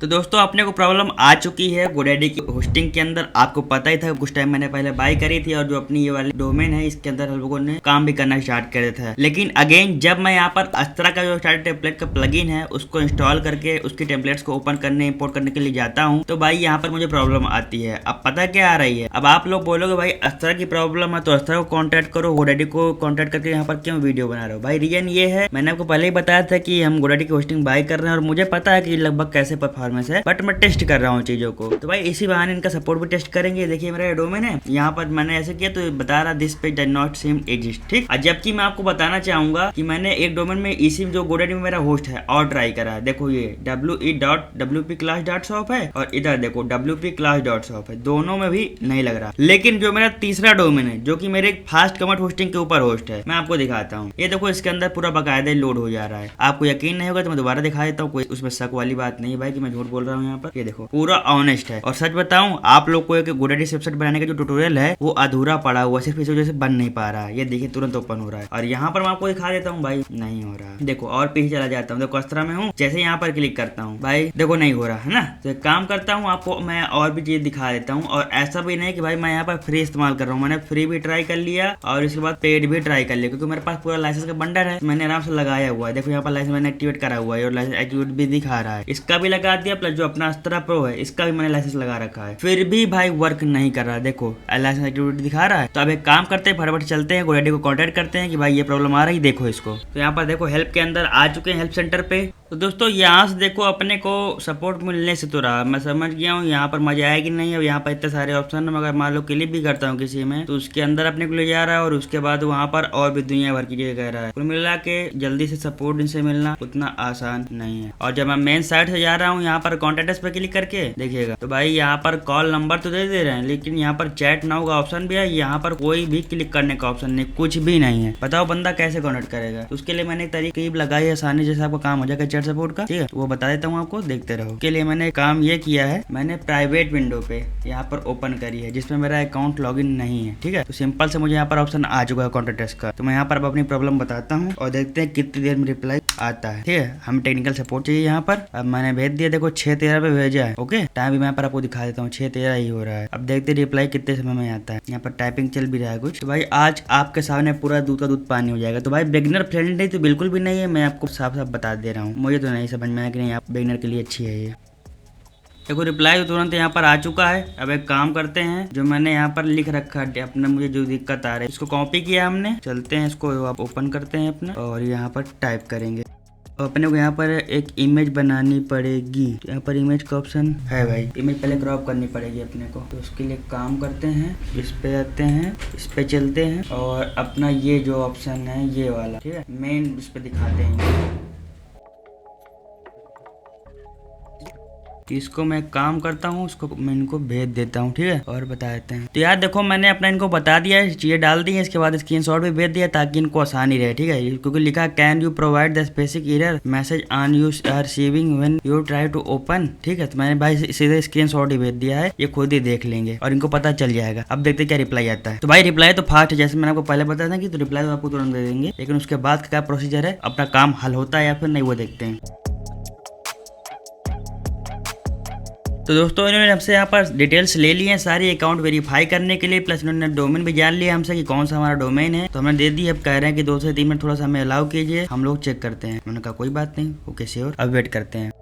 तो दोस्तों अपने को प्रॉब्लम आ चुकी है GoDaddy की होस्टिंग के अंदर। आपको पता ही था, कुछ टाइम मैंने पहले बाय करी थी और जो अपनी ये वाली डोमेन है इसके अंदर हम लोगों ने काम भी करना स्टार्ट कर दिया था। लेकिन अगेन जब मैं यहाँ पर अस्त्रा का जो स्टार्ट टेम्पलेट का प्लगइन है उसको इंस्टॉल करके उसकी टेम्पलेट्स को ओपन करने इंपोर्ट करने के लिए जाता हूँ तो भाई यहाँ पर मुझे प्रॉब्लम आती है। अब पता क्या आ रही है, अब आप लोग बोलोगे भाई अस्त्रा की प्रॉब्लम है तो अस्त्रा को कॉन्टेक्ट करो, GoDaddy को कॉन्टेक्ट करके यहाँ पर क्यों वीडियो बना रहे हो। भाई रीजन ये है, मैंने आपको पहले ही बताया था कि हम GoDaddy की होस्टिंग बाय कर रहे हैं और मुझे पता है कि लगभग कैसे परफॉर्मेंस है, बट मैं टेस्ट कर रहा हूँ चीजों को। तो भाई इसी बहाने इनका सपोर्ट भी टेस्ट करेंगे। देखिए मेरा डोमेन है, यहाँ पर मैंने ऐसे किया तो बता रहा this page does not seem exist, ठीक। और जबकि मैं आपको बताना चाहूंगा कि मैंने एक डोमेन में इसी जो GoDaddy में मेरा होस्ट है और ट्राई करा है। देखो ये we.wp-class.shop है और इधर देखो wp-class.shop है, दोनों में भी नहीं लग रहा। लेकिन जो मेरा तीसरा डोमेन है जो कि मेरे फास्ट कमर्ट होस्टिंग के ऊपर होस्ट है, मैं आपको दिखाता हूँ। ये देखो इसके अंदर पूरा बकायदा लोड हो जा रहा है। आपको यकीन नहीं होगा तो मैं दोबारा दिखा देता हूँ, कोई उसमें शक वाली बात नहीं है भाई कि मैं झूठ बोल रहा हूँ। यहाँ पर ये देखो पूरा ऑनेस्ट है। और सच बताऊं आप लोग को GoDaddy वेबसाइट बनाने का जो ट्यूटोरियल है वो अधूरा पड़ा हुआ, सिर्फ इस वजह से बन नहीं पा रहा है। ये देखिए तुरंत ओपन हो रहा है और यहाँ पर मैं आपको दिखा देता हूँ भाई नहीं हो रहा। देखो और पीछे चला जाता हूँ, देखो अस्त्रा में हूँ, जैसे यहाँ पर क्लिक करता हूँ भाई देखो नहीं हो रहा है ना। तो एक काम करता हूँ, आपको मैं और भी चीज दिखा देता हूँ। और ऐसा भी नहीं कि भाई मैं यहाँ पर फ्री इस्तेमाल कर रहा हूँ, मैंने फ्री भी ट्राई कर लिया और इसके बाद पेड भी ट्राई कर लिया, क्योंकि मेरे पास पूरा लाइसेंस का बंडल है, मैंने आराम से लगाया हुआ है। देखो यहाँ पर लाइसेंस मैंने एक्टिवेट करा हुआ है और लाइसेंस एक्टिवेट भी दिखा रहा है, इसका भी लगा दिया, प्लस जो अपना अस्त्रा प्रो है इसका भी मैंने लाइसेंस लगा रखा है, फिर भी भाई वर्क नहीं कर रहा। देखो लाइसेंस एक्टिविटी दिखा रहा है। तो अब एक काम करते हैं, फटाफट चलते हैं GoDaddy को कांटेक्ट करते हैं कि भाई ये प्रॉब्लम आ रही है, देखो इसको। तो यहाँ पर देखो हेल्प के अंदर आ चुके हैं, हेल्प सेंटर पे। तो दोस्तों यहाँ से देखो अपने को सपोर्ट मिलने से तो रहा, मैं समझ गया हूँ यहाँ पर मजा आएगी नहीं। अब यहाँ पर इतने सारे ऑप्शन है, मगर मान लो क्लिक भी करता हूँ किसी में तो उसके अंदर अपने को ले जा रहा है और उसके बाद वहाँ पर और भी दुनिया भर की चीजें कह रहा है। कुल मिला के जल्दी से सपोर्ट इनसे मिलना उतना आसान नहीं है। और जब मैं मेन साइट से जा रहा हूँ यहाँ पर कॉन्टेक्ट्स पे क्लिक करके देखिएगा तो भाई यहाँ पर कॉल नंबर तो दे रहे हैं, लेकिन यहाँ पर चैट नाउ का ऑप्शन भी है, यहाँ पर कोई भी क्लिक करने का ऑप्शन नहीं, कुछ भी नहीं है। बताओ बंदा कैसे कॉन्टेक्ट करेगा। तो उसके लिए मैंने एक तरीके लगाई है आसानी, जैसे आपका काम हो जाएगा चैट सपोर्ट का, ठीक है। वो बता देता हूँ आपको, देखते रहो। उसके लिए मैंने काम ये किया है, मैंने प्राइवेट विंडो पे यहाँ पर ओपन करी है जिसमें मेरा अकाउंट लॉगिन नहीं है, ठीक है। तो सिंपल से मुझे यहाँ पर ऑप्शन आ चुका है कॉन्टेक्ट्स का। तो मैं यहाँ पर अब अपनी प्रॉब्लम बताता हूँ और देखते हैं कितनी देर में रिप्लाई आता है, ठीक है। हम टेक्निकल सपोर्ट चाहिए यहाँ पर। अब मैंने भेज दिया, देखो 6:13 पे भेजा है, ओके। टाइम भी मैं पर आपको दिखा देता हूँ, 6:13 ही हो रहा है। अब देखते रिप्लाई कितने समय में आता है। यहाँ पर टाइपिंग चल भी रहा है कुछ। तो भाई आज आपके सामने पूरा दूध का दूध पानी हो जाएगा। तो भाई बिगिनर फ्रेंडली तो बिल्कुल भी नहीं है, मैं आपको साफ साफ बता दे रहा हूँ। मुझे तो नहीं समझ में आया कि नहीं आप बिगिनर के लिए अच्छी है ये। देखो रिप्लाई तो तुरंत यहाँ पर आ चुका है। अब एक काम करते हैं, जो मैंने यहाँ पर लिख रखा है अपना, मुझे जो दिक्कत आ रही है इसको कॉपी किया हमने। चलते हैं इसको आप ओपन करते हैं अपना और यहाँ पर टाइप करेंगे। अपने को यहाँ पर एक इमेज बनानी पड़ेगी, यहाँ पर इमेज का ऑप्शन है भाई। इमेज पहले क्रॉप करनी पड़ेगी अपने को, तो उसके लिए काम करते हैं, इस पे आते हैं, इस पे चलते हैं और अपना ये जो ऑप्शन है ये वाला, ठीक है, मेन इस पे दिखाते हैं। इसको मैं काम करता हूँ, उसको मैं इनको भेज देता हूँ, ठीक है, और बता देते हैं। तो यार देखो मैंने अपना इनको बता दिया है, चीजें डाल दी है, इसके बाद स्क्रीनशॉट भी भेज दिया ताकि इनको आसानी रहे, ठीक है। क्योंकि लिखा can you provide the specific error message on you are receiving when you try to open, ठीक है। तो मैंने भाई सीधे स्क्रीनशॉट ही भेज दिया है, ये खुद ही देख लेंगे और इनको पता चल जाएगा। अब देखते क्या रिप्लाई आता है। तो भाई रिप्लाई तो फास्ट है, जैसे मैंने आपको पहले बताया था कि तो रिप्लाई तो आपको तुरंत दे देंगे, लेकिन उसके बाद क्या प्रोसीजर है, अपना काम हल होता है या फिर नहीं, वो देखते हैं। तो दोस्तों इन्होंने हमसे यहाँ पर डिटेल्स ले लिए हैं सारी अकाउंट वेरीफाई करने के लिए, प्लस इन्होंने डोमेन भी जान लिया हमसे कि कौन सा हमारा डोमेन है। तो हमने दे दी। अब कह रहे हैं कि 2 से 3 मिनट थोड़ा सा हमें अलाउ कीजिए, हम लोग चेक करते हैं। उन्होंने कहा कोई बात नहीं, ओके श्योर, अब वेट करते हैं।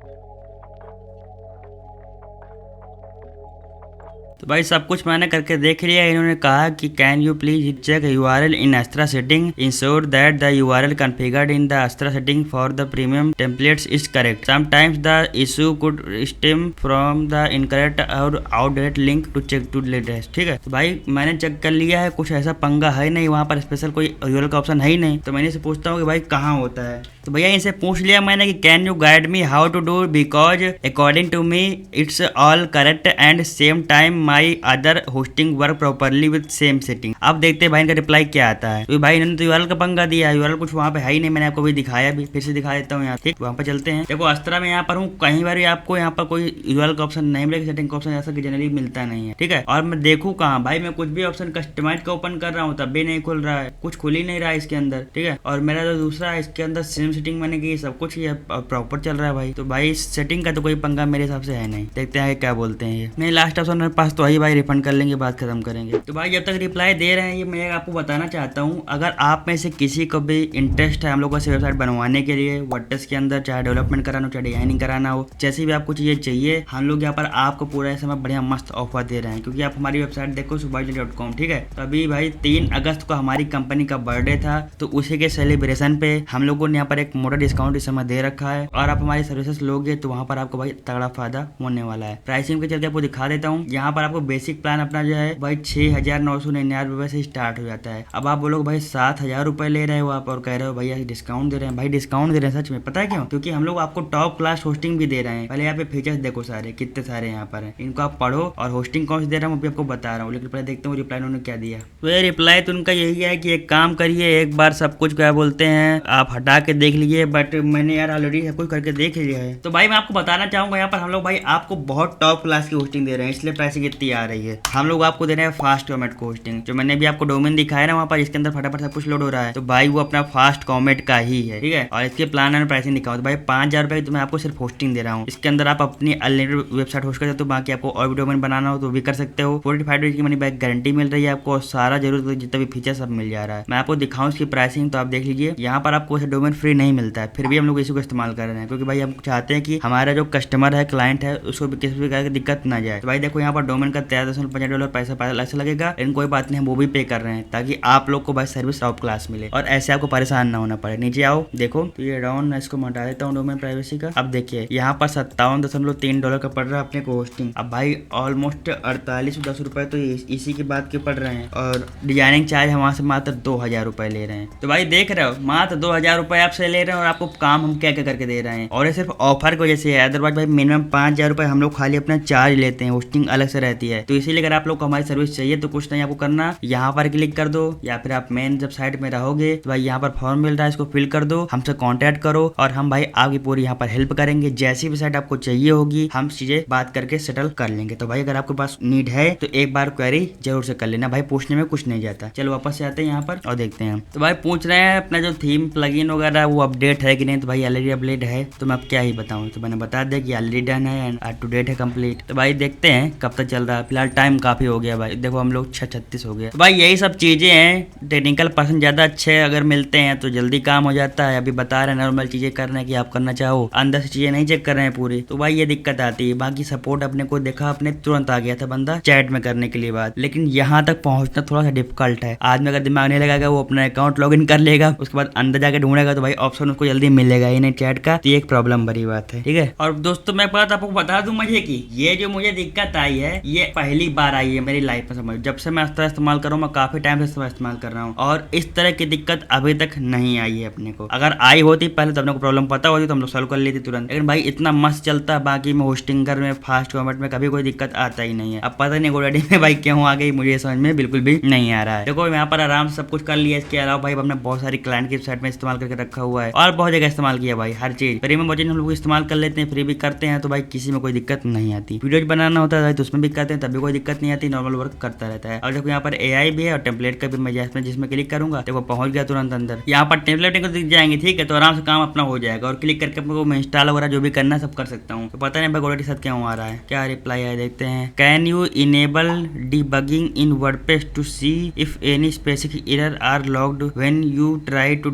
तो भाई सब कुछ मैंने करके देख लिया। इन्होंने कहा कि can you please check URL in Astra setting, ensure that the URL configured in the Astra setting for the premium templates is correct, sometimes the issue could stem from the incorrect or outdate link to check to latest, ठीक है। तो भाई मैंने check कर लिया है, कुछ ऐसा पंगा है नहीं, वहाँ पर स्पेशल कोई URL का ऑप्शन है ही नहीं। तो मैंने इसे पूछता हूँ कि भाई कहाँ होता है। तो भैया इनसे पूछ लिया मैंने कि can you guide me how to do, because according to me it's all correct and same time my other hosting work properly with same setting. अब देखते हैं भाई इनका रिप्लाई क्या आता है। तो भाई इन्होंने तो यूआरएल का पंगा दिया है, यूआरएल कुछ वहाँ पे है ही नहीं, मैंने आपको भी दिखाया भी, फिर से दिखा देता हूँ यहाँ। ठीक, वहाँ पे चलते हैं। देखो अस्त्रा में यहाँ पर हूँ, कहीं बार आपको यहाँ पर कोई यूआरएल का ऑप्शन नहीं मिलेगा, सेटिंग का ऑप्शन ऐसा जनरली मिलता नहीं है। ठीक है, और मैं देखूँ कहाँ भाई, मैं कुछ भी ऑप्शन कस्टमाइज का ओपन कर रहा हूँ तब भी नहीं खुल रहा है, कुछ खुल ही नहीं रहा है इसके अंदर। ठीक है, और मेरा जो दूसरा है इसके अंदर सेम सेटिंग मैंने की, सब कुछ ये प्रॉपर चल रहा है भाई। तो भाई सेटिंग का तो कोई पंगा मेरे हिसाब से है नहीं, देखते हैं क्या बोलते हैं ये। नहीं, लास्ट ऑप्शन मेरे पास तो आई भाई, रिफंड कर लेंगे, बात खत्म करेंगे। तो भाई जब तक रिप्लाई दे रहे हैं ये मैं आपको बताना चाहता हूँ, अगर आप में से किसी को भी इंटरेस्ट है हम लोगों से वेबसाइट बनवाने के लिए वर्डप्रेस के अंदर, चाहे डेवलपमेंट कराना हो चाहे डिजाइनिंग कराना हो, जैसी भी आपको चीजें चाहिए, हम लोग यहाँ पर आपको पूरा ऐसे में बढ़िया मस्त ऑफर दे रहे हैं। क्योंकि आप हमारी वेबसाइट देखो subash.com। ठीक है, तो अभी भाई 3 अगस्त को हमारी कंपनी का बर्थडे था, तो उसी के सेलिब्रेशन पे हम लोगों ने यहाँ पर एक मोटा डिस्काउंट इस समय दे रखा है, और आप हमारी सर्विसेज लोगे तो वहाँ पर आपको भाई तगड़ा फायदा होने वाला है। प्राइसिंग के चलते आपको दिखा देता हूँ। यहाँ पर आपको बेसिक प्लान अपना जो है भाई 6,999 रुपए से स्टार्ट हो जाता है। अब आप बोलोगे भाई 7,000 रुपए ले रहे हो आप और कह रहे हो भैया डिस्काउंट दे रहे हैं। भाई डिस्काउंट दे रहे हैं सच में, पता है क्यों? क्योंकि हम लोग आपको टॉप क्लास होस्टिंग भी दे रहे हैं। पहले यहाँ पे फीचर्स देखो सारे, कितने सारे यहाँ पर है, इनको आप पढ़ो, और होस्टिंग कौन सी दे रहा हूँ अभी आपको बता रहा हूँ। लेकिन पहले देखते हूँ रिप्लाई उन्होंने क्या दिया। तो ये रिप्लाई तो उनका यही है कि एक काम करिए, एक बार सब कुछ क्या बोलते हैं आप हटा के देख लीजिए, बट मैंने यार ऑलरेडी सब कुछ करके देख लिया है। तो भाई मैं आपको बताना चाहूंगा यहाँ पर हम लोग भाई आपको बहुत टॉप क्लास की होस्टिंग दे रहे हैं, इसलिए प्राइसिंग इतनी आ रही है। हम लोग आपको दे रहे हैं फास्ट कॉमेट को होस्टिंग, जो मैंने भी आपको डोमेन दिखाया ना वहाँ पर, इसके अंदर फटाफट सब कुछ लोड हो रहा है, तो भाई वो अपना फास्ट कॉमेट का ही है। ठीक है, और इसके प्लान एंड प्राइसिंग दिखाओ तो भाई 5,000 रुपए तो मैं आपको सिर्फ होस्टिंग दे रहा हूँ। इसके अंदर आप अपनी अनलिमिटेड वेबसाइट होस्ट कर सकते हो, बाकी आपको और भी डोमेन बनाना हो तो भी कर सकते हो। 45 डेज की मनी बैक गारंटी मिल रही है आपको, और सारा जरूरत जितना भी फीचर सब मिल जा रहा है। मैं आपको दिखाऊं इसकी प्राइसिंग तो आप देख लीजिए। यहाँ पर आपको डोमेन फ्री नहीं मिलता है, फिर भी हम लोग इसी को इस्तेमाल कर रहे हैं, क्योंकि भाई हम चाहते हैं कि हमारा जो कस्टमर है, क्लाइंट है, उसको भी किसी प्रकार की दिक्कत ना जाए। तो भाई देखो यहाँ पर डोमेन का $13.50 पैसा ऐसा लगेगा, लेकिन कोई बात नहीं, हम वो भी पे कर रहे हैं ताकि आप लोग को भाई सर्विस टॉप क्लास मिले और ऐसे आपको परेशान ना होना पड़े। नीचे आओ देखो, तो ये डाउन इसको हटा देता हूँ डोमेन प्राइवेसी का। अब देखिए यहाँ पर $57.3 का पड़ रहा है अपने को होस्टिंग। अब भाई ऑलमोस्ट 4810 रुपए तो इसी की बात के पड़ रहे हैं, और डिजाइनिंग चार्ज हम वहाँ से मात्र 2,000 रुपए ले रहे हैं। तो भाई देख रहे हो, मात्र 2,000 रुपए आपसे ले रहे हैं और आपको काम हम क्या क्या करके दे रहे हैं, और ये सिर्फ ऑफर की वजह से है। अदरवाइज भाई मिनिमम 5,000 रुपए हम लोग खाली अपना चार्ज लेते हैं, होस्टिंग अलग से रहती है। तो इसीलिए अगर आप लोग को हमारी सर्विस चाहिए तो कुछ नहीं आपको करना, यहाँ पर क्लिक कर दो, या फिर आप मेन जब साइट में रहोगे तो भाई यहाँ पर फॉर्म मिल रहा है, इसको फिल कर दो, हमसे कांटेक्ट करो, और हम भाई आपकी पूरी यहाँ पर हेल्प करेंगे। जैसी भी साइट आपको चाहिए होगी हम चीजें बात करके सेटल कर लेंगे। तो भाई अगर आपके पास नीड है तो एक बार क्वेरी जरूर से कर लेना भाई, पूछने में कुछ नहीं जाता। चलो वापस से आते हैं यहाँ पर और देखते हैं। तो भाई पूछ रहे हैं अपना जो थीम प्लगइन वगैरह वो अपडेट है कि नहीं, तो भाई ऑलरेडी अपडेट है, तो मैं अब क्या ही बताऊँ। तो मैंने बता दिया कि ऑलरेडी डन है एंड अप टू डेट है कंप्लीट। तो भाई देखते हैं कब तक चल रहा है, फिलहाल टाइम काफी हो गया भाई, देखो हम लोग 6:36 हो गया। तो भाई यही सब चीजें हैं, टेक्निकल पर्सन ज्यादा अच्छे अगर मिलते हैं तो जल्दी काम हो जाता है। अभी बता रहे हैं नॉर्मल चीजें करने की आप करना चाहो, अंदर से चीजें नहीं चेक कर रहे हैं पूरी, तो भाई ये दिक्कत आती है। बाकी सपोर्ट अपने को देखा, अपने तुरंत आ गया था बंदा चैट में करने के लिए बात, लेकिन यहाँ तक पहुंचना थोड़ा सा डिफिकल्ट है। आदमी अगर दिमाग नहीं लगाएगा वो अपना अकाउंट लॉग इन कर लेगा, उसके बाद अंदर जाके ढूंढेगा तो भाई ऑप्शन उसको जल्दी मिलेगा ही नहीं चैट का, तो ये एक प्रॉब्लम भरी बात है। ठीक है, और दोस्तों मैं बात आपको बता दूं मजे की, ये जो मुझे दिक्कत आई है ये पहली बार आई है मेरी लाइफ में, समझ जब से मैं इस तरह इस्तेमाल कर रहा हूँ, मैं काफी टाइम से इस्तेमाल कर रहा हूँ, और इस तरह की दिक्कत अभी तक नहीं आई है अपने को। अगर आई होती पहले तो अपने को प्रॉब्लम पता होती तो हम लोग सॉल्व कर लेते तुरंत, लेकिन भाई इतना मस्त चलता है। बाकी में होस्टिंगर में फास्ट कॉमेट में कभी कोई दिक्कत आता ही नहीं है। अब पता नहीं गोडाडी में भाई क्यों आ गई, मुझे समझ में बिल्कुल भी नहीं आ रहा है। देखो यहाँ पर आराम से सब कुछ कर लिया, इसके अलावा भाई हमने बहुत सारी क्लाइंट की साइट में इस्तेमाल करके रखा हुआ है, और बहुत जगह इस्तेमाल किया भाई, हर चीज फ्री में वर्जन हम लोग इस्तेमाल कर लेते हैं, फ्री भी करते हैं, तो भाई किसी में कोई दिक्कत नहीं आती। वीडियो बनाना होता है तो उसमें भी करते हैं, तभी कोई दिक्कत नहीं आती, नॉर्मल वर्क करता रहता है। और देखो यहाँ पर AI भी है और टेम्पलेट का भी, मैं जिसमें क्लिक करूंगा देखो पहुंच गया तुरंत अंदर। यहाँ पर टेम्पलेट को दिख जाएंगे, ठीक है, तो आराम से काम अपना हो जाएगा, और क्लिक करके अपने को इंस्टॉल वगैरह जो भी करना है सब कर सकता हूँ। तो पता नहीं भाई गोडाडी साथ क्यों आ रहा है, क्या रिप्लाई है देखते हैं। Can you enable debugging in WordPress to see if any specific error are logged when you try to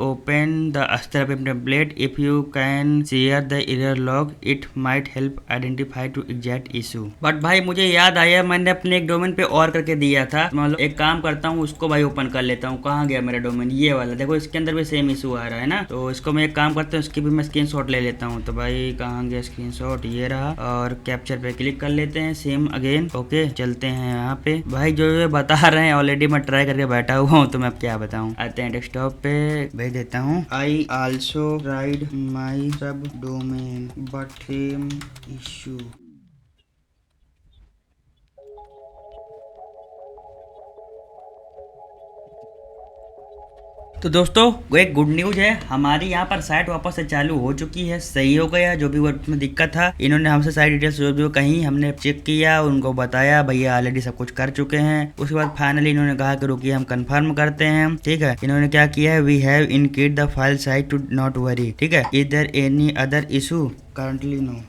open the Astra template? If you can share the error log, it might help identify to exact issue. But भाई मुझे याद आया मैंने अपने एक domain पे और करके दिया था, मतलब एक काम करता हूँ उसको भाई ओपन कर लेता हूँ। कहाँ गया मेरा डोमेन, ये वाला देखो, इसके अंदर भी सेम इशू आ रहा है ना, तो इसको मैं एक काम करता हूँ, इसकी भी मैं स्क्रीनशॉट ले लेता हूँ। तो भाई कहाँ गया स्क्रीनशॉट, ये रहा, और कैप्चर पे क्लिक कर लेते हैं, सेम अगेन ओके। चलते हैं यहाँ पे, भाई जो बता रहे हैं ऑलरेडी मैं ट्राई करके बैठा हुआ हूँ, तो मैं अब क्या बताऊँ। आते हैं डेस्कटॉप पे, भेज देता हूँ। I also tried my subdomain but same issue. तो दोस्तों एक गुड न्यूज है, हमारी यहाँ पर साइट वापस से चालू हो चुकी है, सही हो गया। जो भी उसमें दिक्कत था इन्होंने हमसे सारी डिटेल्स जो भी कहीं हमने चेक किया, उनको बताया भैया ऑलरेडी सब कुछ कर चुके हैं। उसके बाद फाइनली इन्होंने कहा कि रुकिए हम कंफर्म करते हैं। ठीक है, इन्होंने क्या किया है, we have increased the file size to not worry. ठीक है, is there any other issue currently no.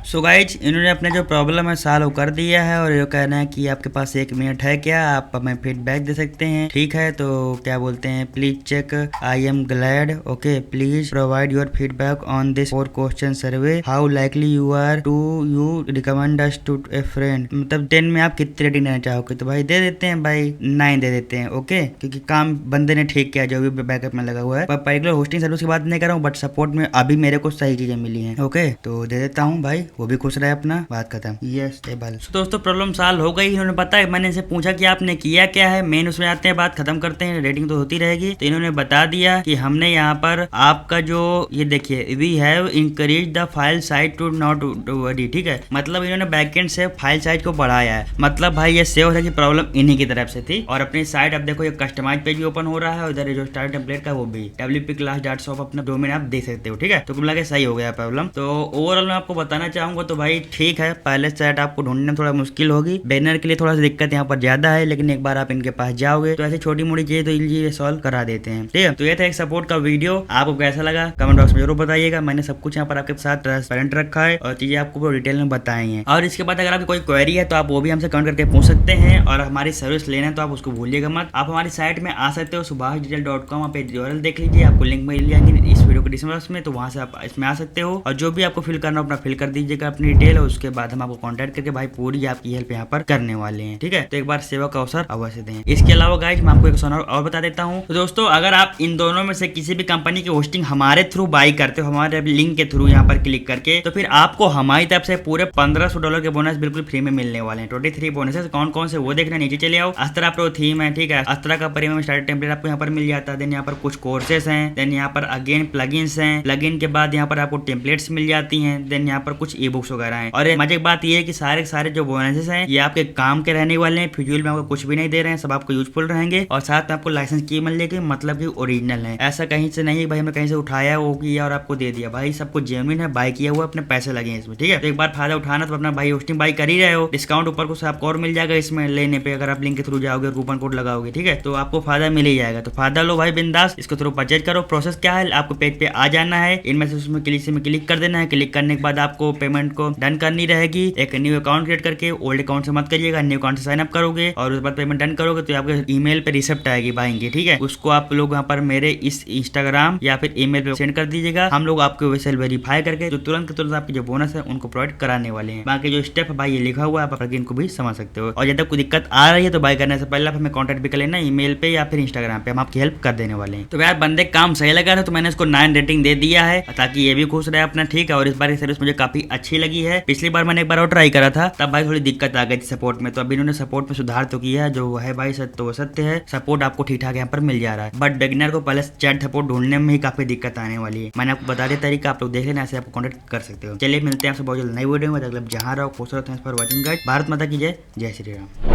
So guys इन्होंने अपने जो प्रॉब्लम है सॉल्व कर दिया है और ये कहना है कि आपके पास 1 मिनट है क्या, आप हमें फीडबैक दे सकते हैं। ठीक है, तो क्या बोलते हैं, please check, I am glad, okay please provide your feedback on this 4 question survey, how likely you are to you recommend us to a friend. मतलब 10 में आप कितनी रेटिंग देना चाहोगे, तो भाई दे देते हैं भाई 9 दे देते हैं। ओके, क्योंकि काम बंदे ने ठीक किया जो भी बैकअप में लगा हुआ है। पर पर्टिकुलर होस्टिंग सर्विस की बात नहीं कर रहा हूँ, बट सपोर्ट में अभी मेरे को सही चीजें मिली हैं। ओके, तो दे देता हूँ भाई, वो भी खुश रहे, अपना बात खत्म। Yes table. दोस्तों प्रॉब्लम सॉल्व हो गई। इन्होंने पता है, मैंने इनसे पूछा कि आपने किया क्या है, मेन उसमें आते हैं, बात खत्म करते हैं, रेटिंग तो होती रहेगी। तो इन्होंने बता दिया कि हमने यहाँ पर आपका जो ये देखिए, we have increase the file size to not worry. ठीक है, मतलब इन्होंने बैकएंड से फाइल साइज को बढ़ाया है। मतलब भाई ये सेव है कि प्रॉब्लम इन्हीं की तरफ से थी। और अपनी साइट अब देखो, ये कस्टमाइज पेज भी ओपन हो रहा है, उधर जो स्टार टेम्पलेट का वो भी wpclass.shop अपना डोमेन आप देख सकते हो। ठीक है, तो कुल लगे सही हो गया प्रॉब्लम। तो ओवरऑल मैं आपको बताना चाहूंगा तो भाई ठीक है, पहले साइट आपको ढूंढने में थोड़ा मुश्किल होगी, बैनर के लिए थोड़ा सा दिक्कत यहाँ पर ज्यादा है, लेकिन एक बार आप इनके पास जाओगे तो ऐसे छोटी मोटी चीजें तो ये सॉल्व करा देते हैं। ठीक है, तो ये था एक सपोर्ट का वीडियो, आपको कैसा लगा कमेंट बॉक्स में जरूर बताइएगा। मैंने सब कुछ यहाँ पर आपके साथ ट्रांसपेरेंट रखा है और चीजें आपको डिटेल में बताई हैं। और इसके बाद अगर आपकी कोई क्वेरी है तो आप वो भी हमसे कमेंट करके पूछ सकते हैं। और हमारी सर्विस लेना है तो आप उसको भूलिएगा मत, आप हमारी साइट में आ सकते हो subhasdigital.com, आप यूआरएल देख लीजिए, आपको लिंक मिल जाएंगे इस वीडियो के डिस्क्रिप्शन में, तो वहां से आप इसमें आ सकते हो। और जो भी आपको फिल करना अपना फिल कर दीजिएगा अपनी डिटेल, और उसके बाद हम आपको कांटेक्ट करके भाई पूरी आपकी हेल्प यहाँ पर करने वाले हैं। ठीक है, तो एक बार सेवा का अवसर अवश्य दें। इसके अलावा गाइज मैं आपको एक सोना और बता देता हूँ, तो दोस्तों अगर आप इन दोनों में से किसी भी कंपनी की होस्टिंग हमारे थ्रू बाई करते हो, हमारे लिंक के थ्रू यहाँ पर क्लिक करके, तो फिर आपको हमारी तरफ से पूरे $1500 के बोनस बिल्कुल फ्री में मिलने वाले हैं। 23 बोनसेस कौन कौन से वो देखना, नीचे चले आओ। अस्त्रा प्रो थीम है, ठीक है, अस्त्रा का प्रीमियम स्टार्टर टेम्पलेट आपको यहाँ पर मिल जाता है। देन यहाँ पर कुछ कोर्सेस हैं, देन यहाँ पर अगेन प्लगइन्स हैं, प्लगइन के बाद यहाँ पर आपको टेम्पलेट्स मिल जाती हैं, देन यहाँ पर कुछ ई बुक्स वगैरह हैं। और मजे की बात ये है कि सारे जो बोनसेस हैं ये आपके काम के रहने वाले हैं, फिजूल में आपको कुछ भी नहीं दे रहे हैं, सब आपको यूजफुल रहेंगे। और साथ में आपको लाइसेंस की मिलेगी, मतलब कि ओरिजिनल है, ऐसा कहीं से नहीं भाई हमने कहीं से उठाया वो किया और आपको दे दिया। भाई सब कुछ जेन्युइन है, बाय किया हुआ, अपने पैसे लगे हैं इसमें। ठीक है, तो एक बार फायदा उठाना तो अपना भाई होस्टिंग बाई कर ही रहे हो, डिस्काउंट ऊपर कुछ आपको और मिल जाएगा इसमें लेने पे, अगर आप लिंक के थ्रू जाओगे और कूपन कोड लगाओगे। ठीक है, तो आपको फायदा मिल ही जाएगा। तो फायदा लो भाई बिंदास, इसको थ्रू परचेज करो। प्रोसेस क्या है, आपको पेज पे आ जाना है, इनमें से उसमें क्लिक कर देना है। क्लिक करने के बाद आपको पेमेंट को डन करनी रहेगी। एक न्यू अकाउंट क्रिएट करके, ओल्ड अकाउंट से मत करिएगा, न्यू अकाउंट से साइन अप करोगे और उसके बाद पेमेंट डन करोगे तो आपके ईमेल पे रिसिप्ट आएगी बाइंग की। ठीक है, उसको आप लोग यहाँ पर मेरे इस इंस्टाग्राम या फिर ईमेल पे सेंड कर दीजिएगा। हम लोग आपको वैसे वेरीफाई करके जो तुरंत आपके जो बोनस है उनको प्रोवाइड कराने वाले हैं। बाकी जो स्टेप है भाई ये लिखा हुआ है, आप प्लगइन को भी समझ सकते हो। और यदि कोई दिक्कत आ रही है तो बाय करने से पहले आप हमें कॉन्टेक्ट भी कर लेना ईमेल पे या फिर इंस्टाग्राम पे, हम आपकी हेल्प कर देने वाले हैं। तो यार बंदे काम सही लगा था तो मैंने इसको 9 रेटिंग दे दिया है ताकि ये भी खुश रहे अपना। ठीक है, और इस बार की सर्विस मुझे काफी अच्छी लगी है। पिछली बार मैंने एक बार और ट्राई करा था, तब भाई थोड़ी दिक्कत आ गई थी सपोर्ट में, तो अभी इन्होंने सपोर्ट में सुधार तो किया है, जो है भाई सत्य तो सत्य है, सपोर्ट आपको ठीक ठाक यहाँ पर मिल जा रहा है। बट बिगिनर को पहले चैट सपोर्ट ढूंढने में ही काफी दिक्कत आने वाली है। मैंने आपको बता दिया तरीका, आप लोग देख लेना, ऐसे आपको कॉन्टेक्ट कर सकते हो। चलिए मिलते हैं आपसे बहुत जल्द नई वीडियो में, जहाँ रहो खुश रहो। Thanks for watching guys. Bharat माता की जय, जय श्री राम।